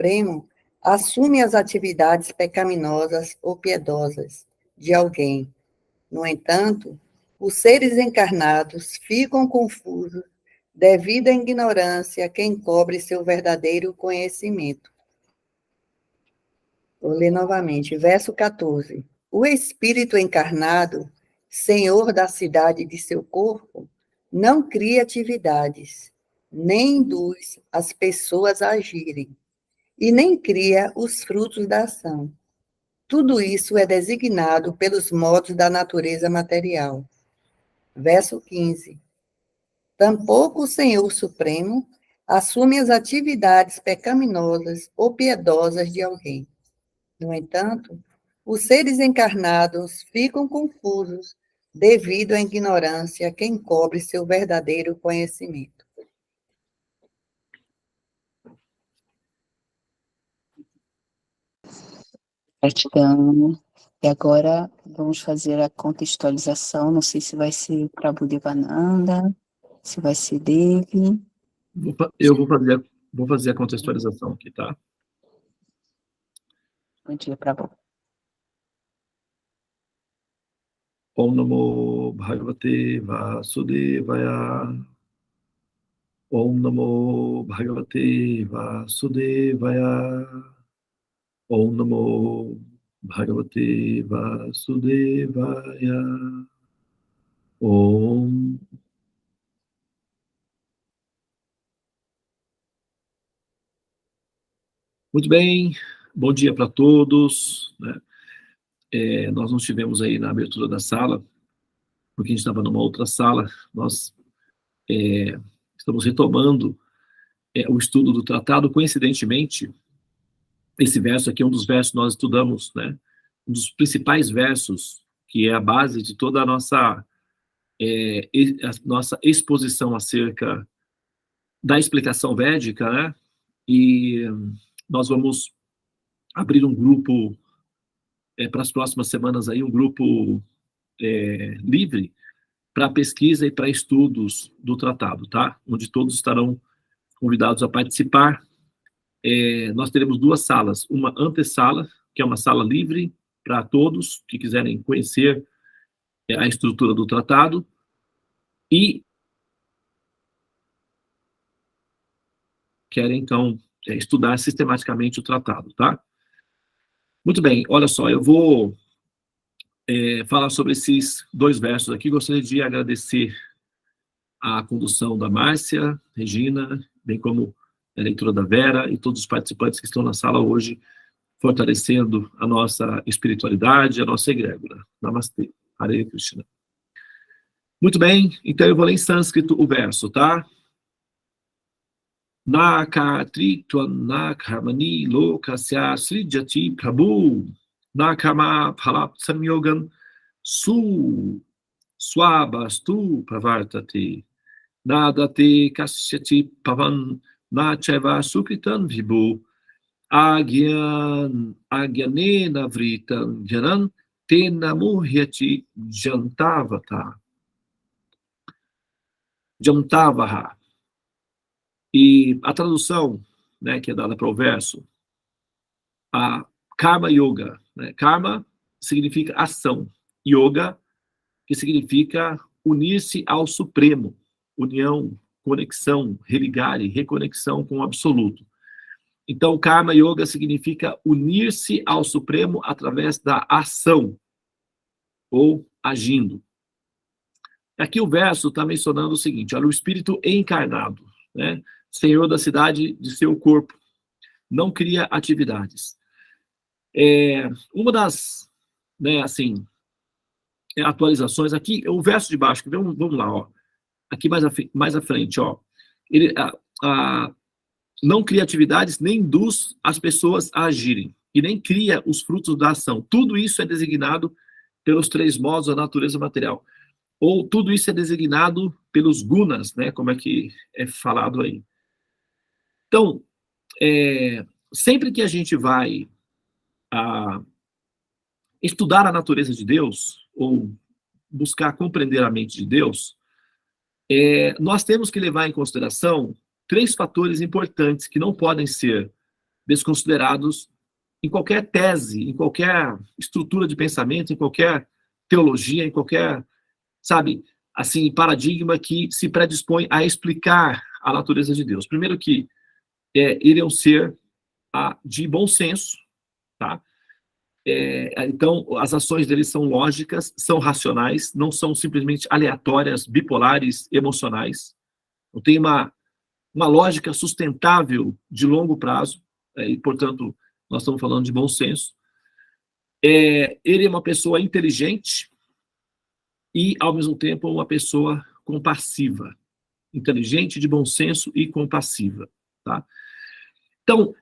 Supremo assume as atividades pecaminosas ou piedosas de alguém. No entanto, os seres encarnados ficam confusos devido à ignorância que encobre seu verdadeiro conhecimento. Vou ler novamente, verso 14. O espírito encarnado, senhor da cidade de seu corpo, não cria atividades, nem induz as pessoas a agirem, e nem cria os frutos da ação. Tudo isso é designado pelos modos da natureza material. Verso 15. Tampouco o Senhor Supremo assume as atividades pecaminosas ou piedosas de alguém. No entanto, os seres encarnados ficam confusos devido à ignorância que encobre seu verdadeiro conhecimento. Gratidão. E agora vamos fazer a contextualização. Não sei se vai ser Prabhu Devananda, se vai ser Devi. Eu vou fazer a contextualização aqui, tá? Bom dia, Prabhu. Om Namo Bhagavate Vasudevaya. Om Namo Bhagavate Vasudevaya. Om Namo Bhagavate Vasudevaya. Om. Muito bem, bom dia para todos, né? Nós não estivemos aí na abertura da sala, porque a gente estava numa outra sala. Nós estamos retomando o estudo do tratado. Coincidentemente, esse verso aqui é um dos versos que nós estudamos, né? Um dos principais versos, que é a base de toda a nossa exposição acerca da explicação védica, né? E nós vamos abrir um grupo para as próximas semanas aí, um grupo livre para pesquisa e para estudos do tratado, tá? Onde todos estarão convidados a participar. Nós teremos duas salas, uma antessala, que é uma sala livre para todos que quiserem conhecer a estrutura do tratado, e querem, então, estudar sistematicamente o tratado, tá? Muito bem, olha só, eu vou falar sobre esses dois versos aqui. Gostaria de agradecer a condução da Márcia, Regina, bem como a leitura da Vera e todos os participantes que estão na sala hoje, fortalecendo a nossa espiritualidade, a nossa egrégora. Namastê. Hare Krishna. Muito bem, então eu vou ler em sânscrito o verso, tá? Nakatritva nakhamani lokasya srijati prabhu nakama phalap samyogan swabastu pravartate nadate kasyati pavan nacheva sukritan vibhu agyanena vritam janan tena muhyati jantavaha. E a tradução, né, que é dada para o verso, a Karma Yoga, né? Karma significa ação, Yoga, que significa unir-se ao Supremo, união, conexão, religare, reconexão com o Absoluto. Então, Karma Yoga significa unir-se ao Supremo através da ação, ou agindo. Aqui o verso está mencionando o seguinte, olha, o espírito encarnado, né? Senhor da cidade de seu corpo, não cria atividades. Uma das, né, assim, atualizações aqui, o verso de baixo, vamos lá, ó, aqui mais à frente, ó, ele não cria atividades, nem induz as pessoas a agirem, e nem cria os frutos da ação. Tudo isso é designado pelos três modos da natureza material, ou tudo isso é designado pelos gunas, né, como é que é falado aí. Então, sempre que a gente vai estudar a natureza de Deus, ou buscar compreender a mente de Deus, nós temos que levar em consideração três fatores importantes que não podem ser desconsiderados em qualquer tese, em qualquer estrutura de pensamento, em qualquer teologia, em qualquer, sabe, assim, paradigma que se predispõe a explicar a natureza de Deus. Primeiro que iriam ser de bom senso, tá? Então, as ações deles são lógicas, são racionais, não são simplesmente aleatórias, bipolares, emocionais. Não tem uma lógica sustentável de longo prazo, e, portanto, nós estamos falando de bom senso. Ele é uma pessoa inteligente e, ao mesmo tempo, uma pessoa compassiva. Inteligente, de bom senso e compassiva. Tá? Então,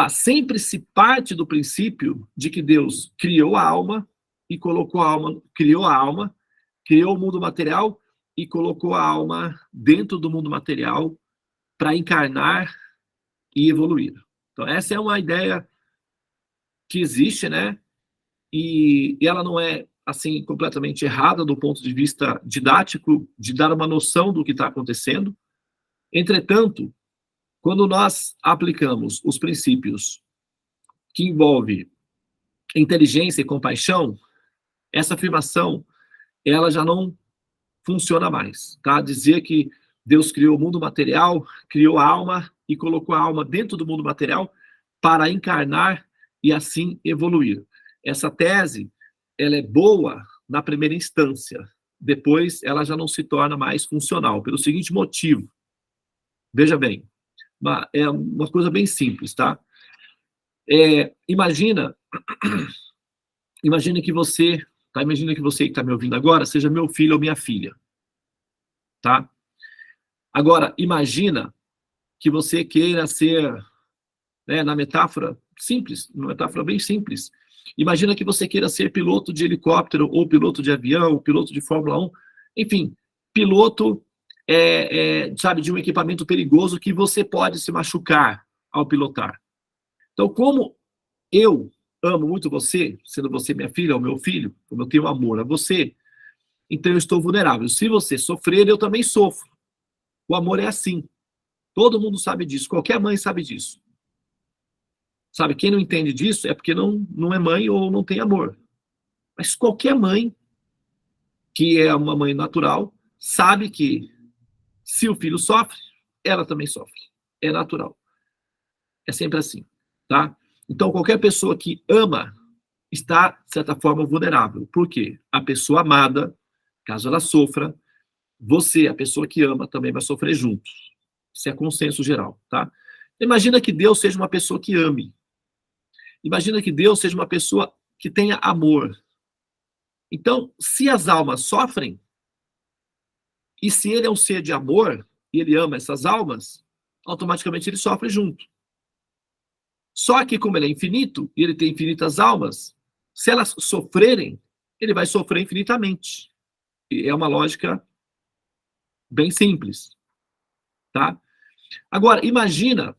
sempre se parte do princípio de que Deus criou a alma e colocou a alma, criou o mundo material e colocou a alma dentro do mundo material para encarnar e evoluir. Então, essa é uma ideia que existe, né? E ela não é, assim, completamente errada do ponto de vista didático, de dar uma noção do que está acontecendo. Entretanto, quando nós aplicamos os princípios que envolvem inteligência e compaixão, essa afirmação, ela já não funciona mais, tá? Dizer que Deus criou o mundo material, criou a alma e colocou a alma dentro do mundo material para encarnar e assim evoluir. Essa tese, ela é boa na primeira instância, depois ela já não se torna mais funcional, pelo seguinte motivo. Veja bem, é uma coisa bem simples, tá? Imagina que você, tá? Imagina que você que está me ouvindo agora seja meu filho ou minha filha, tá? Agora, imagina que você queira ser, né, na metáfora simples, uma metáfora bem simples, imagina que você queira ser piloto de helicóptero, ou piloto de avião, ou piloto de Fórmula 1, enfim, piloto, sabe, de um equipamento perigoso que você pode se machucar ao pilotar. Então, como eu amo muito você, sendo você minha filha ou meu filho, como eu tenho amor a você, então eu estou vulnerável. Se você sofrer, eu também sofro. O amor é assim. Todo mundo sabe disso. Qualquer mãe sabe disso. Sabe, quem não entende disso é porque não é mãe ou não tem amor. Mas qualquer mãe, que é uma mãe natural, sabe que se o filho sofre, ela também sofre. É natural. É sempre assim, tá? Então, qualquer pessoa que ama está, de certa forma, vulnerável. Por quê? A pessoa amada, caso ela sofra, você, a pessoa que ama, também vai sofrer junto. Isso é consenso geral, tá? Imagina que Deus seja uma pessoa que ame. Imagina que Deus seja uma pessoa que tenha amor. Então, se as almas sofrem, e se ele é um ser de amor, e ele ama essas almas, automaticamente ele sofre junto. Só que, como ele é infinito, e ele tem infinitas almas, se elas sofrerem, ele vai sofrer infinitamente. E é uma lógica bem simples, tá? Agora, imagina,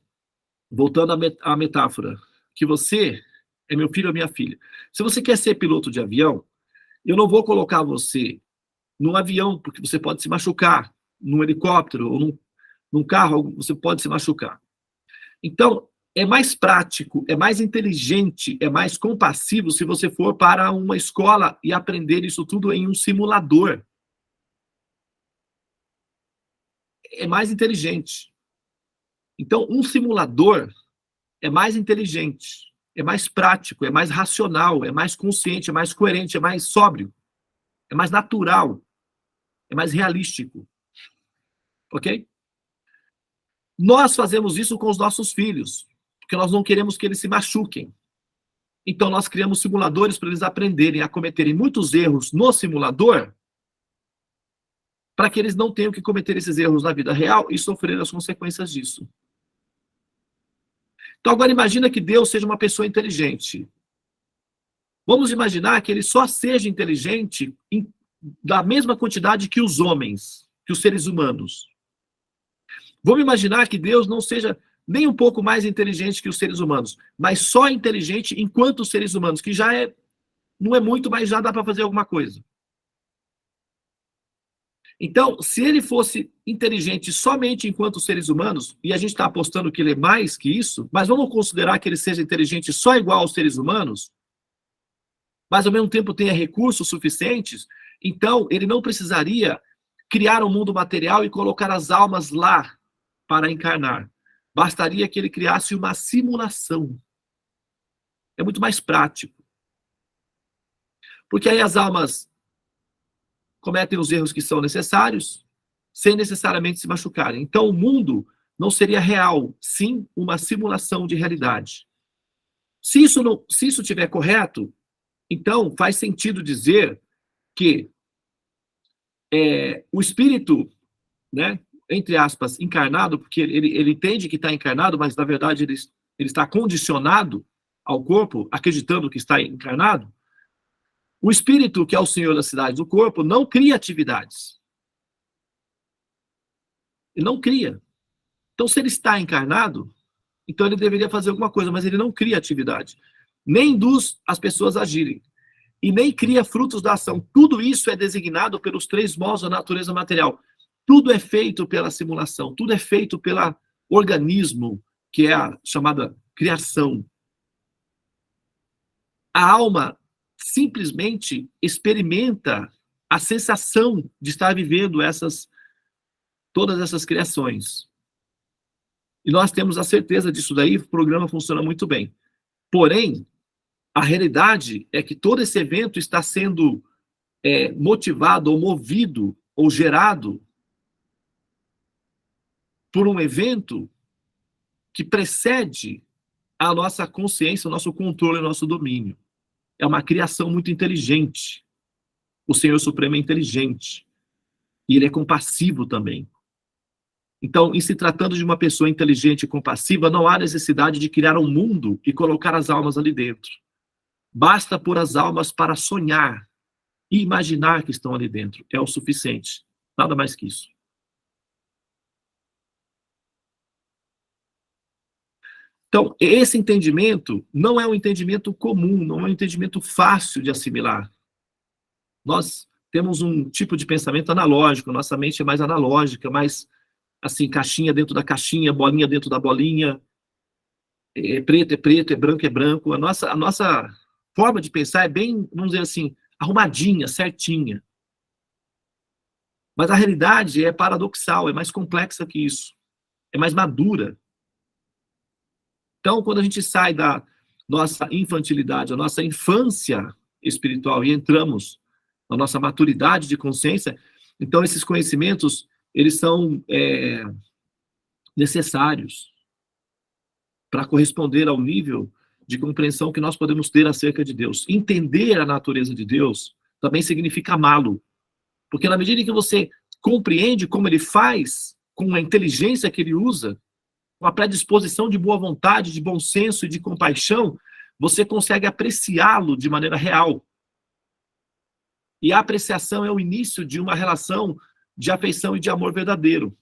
voltando à metáfora, que você é meu filho ou minha filha. Se você quer ser piloto de avião, eu não vou colocar você num avião, porque você pode se machucar, num helicóptero ou num carro, você pode se machucar. Então, é mais prático, é mais inteligente, é mais compassivo se você for para uma escola e aprender isso tudo em um simulador. É mais inteligente. Então, um simulador é mais inteligente, é mais prático, é mais racional, é mais consciente, é mais coerente, é mais sóbrio, é mais natural, é mais realístico. Ok? Nós fazemos isso com os nossos filhos, porque nós não queremos que eles se machuquem. Então, nós criamos simuladores para eles aprenderem a cometerem muitos erros no simulador, para que eles não tenham que cometer esses erros na vida real e sofrer as consequências disso. Então, agora imagina que Deus seja uma pessoa inteligente. Vamos imaginar que ele só seja inteligente da mesma quantidade que os homens, que os seres humanos. Vamos imaginar que Deus não seja nem um pouco mais inteligente que os seres humanos, mas só inteligente enquanto os seres humanos, que já não é muito, mas já dá para fazer alguma coisa. Então, se ele fosse inteligente somente enquanto seres humanos, e a gente está apostando que ele é mais que isso, mas vamos considerar que ele seja inteligente só igual aos seres humanos, mas ao mesmo tempo tenha recursos suficientes, então ele não precisaria criar um mundo material e colocar as almas lá para encarnar. Bastaria que ele criasse uma simulação. É muito mais prático. Porque aí as almas cometem os erros que são necessários, sem necessariamente se machucarem. Então, o mundo não seria real, sim uma simulação de realidade. Se isso estiver correto, então faz sentido dizer que o espírito, né, entre aspas, encarnado, porque ele entende que está encarnado, mas na verdade ele está condicionado ao corpo, acreditando que está encarnado. O espírito, que é o senhor da cidade do corpo, não cria atividades. Ele não cria. Então, se ele está encarnado, então ele deveria fazer alguma coisa, mas ele não cria atividade. Nem induz as pessoas a agirem. E nem cria frutos da ação. Tudo isso é designado pelos 3 modos da natureza material. Tudo é feito pela simulação. Tudo é feito pelo organismo, que é a chamada criação. A alma simplesmente experimenta a sensação de estar vivendo todas essas criações. E nós temos a certeza disso daí, o programa funciona muito bem. Porém, a realidade é que todo esse evento está sendo motivado ou movido ou gerado por um evento que precede a nossa consciência, o nosso controle, o nosso domínio. É uma criação muito inteligente. O Senhor Supremo é inteligente. E ele é compassivo também. Então, em se tratando de uma pessoa inteligente e compassiva, não há necessidade de criar um mundo e colocar as almas ali dentro. Basta pôr as almas para sonhar e imaginar que estão ali dentro. É o suficiente. Nada mais que isso. Então, esse entendimento não é um entendimento comum, não é um entendimento fácil de assimilar. Nós temos um tipo de pensamento analógico, nossa mente é mais analógica, mais, assim, caixinha dentro da caixinha, bolinha dentro da bolinha, preto é preto, é branco. A nossa forma de pensar é bem, vamos dizer assim, arrumadinha, certinha. Mas a realidade é paradoxal, é mais complexa que isso, é mais madura. Então, quando a gente sai da nossa infantilidade, a nossa infância espiritual e entramos na nossa maturidade de consciência, então esses conhecimentos, eles são necessários para corresponder ao nível de compreensão que nós podemos ter acerca de Deus. Entender a natureza de Deus também significa amá-lo, porque na medida em que você compreende como ele faz, com a inteligência que ele usa, com a predisposição de boa vontade, de bom senso e de compaixão, você consegue apreciá-lo de maneira real. E a apreciação é o início de uma relação de afeição e de amor verdadeiro.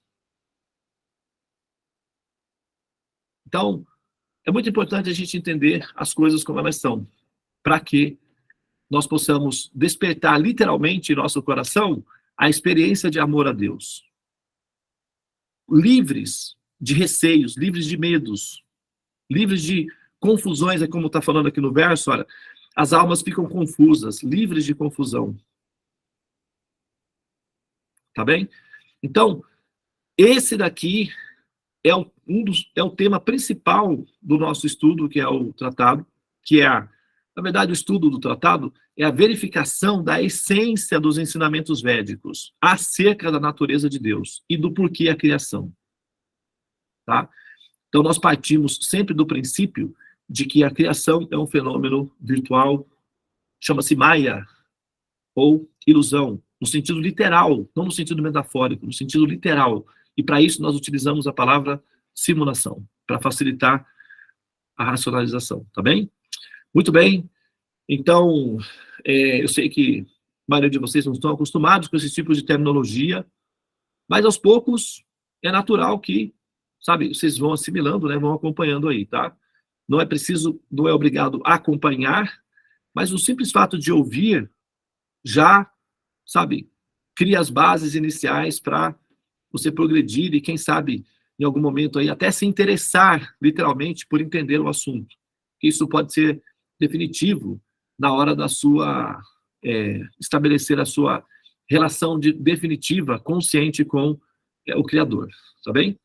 Então, é muito importante a gente entender as coisas como elas são, para que nós possamos despertar literalmente em nosso coração a experiência de amor a Deus. Livres de receios, livres de medos, livres de confusões, é como está falando aqui no verso, olha, as almas ficam confusas, livres de confusão. Tá bem? Então, esse daqui é o tema principal do nosso estudo, que é o tratado, que é, na verdade, o estudo do tratado é a verificação da essência dos ensinamentos védicos acerca da natureza de Deus e do porquê a criação. Tá? Então, nós partimos sempre do princípio de que a criação é um fenômeno virtual, chama-se Maya, ou ilusão, no sentido literal, não no sentido metafórico, no sentido literal. E para isso nós utilizamos a palavra simulação, para facilitar a racionalização, tá bem? Muito bem. Então, eu sei que a maioria de vocês não estão acostumados com esse tipo de terminologia, mas aos poucos é natural que, sabe, vocês vão assimilando, né, vão acompanhando aí, tá? Não é preciso, não é obrigado a acompanhar, mas o simples fato de ouvir já, sabe, cria as bases iniciais para você progredir e, quem sabe, em algum momento aí, até se interessar, literalmente, por entender o assunto. Isso pode ser definitivo na hora da sua, estabelecer a sua relação definitiva, consciente com o Criador, tá bem?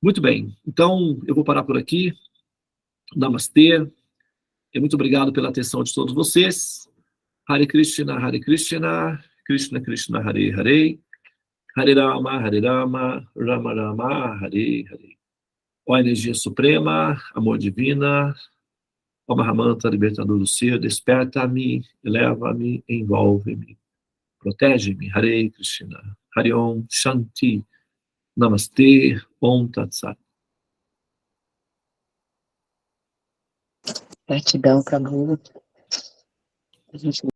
Muito bem, então eu vou parar por aqui. Namastê. E muito obrigado pela atenção de todos vocês. Hare Krishna, Krishna Krishna, Hare Hare, Hare Rama, Rama Rama, Hare Hare. Ó energia suprema, amor divina, ó Mahamanta, libertador do ser, desperta-me, eleva-me, envolve-me, protege-me. Hare Krishna, Hare Om, Shanti, Namastê, Om Tat Sat. Gratidão, Prabhu. A gente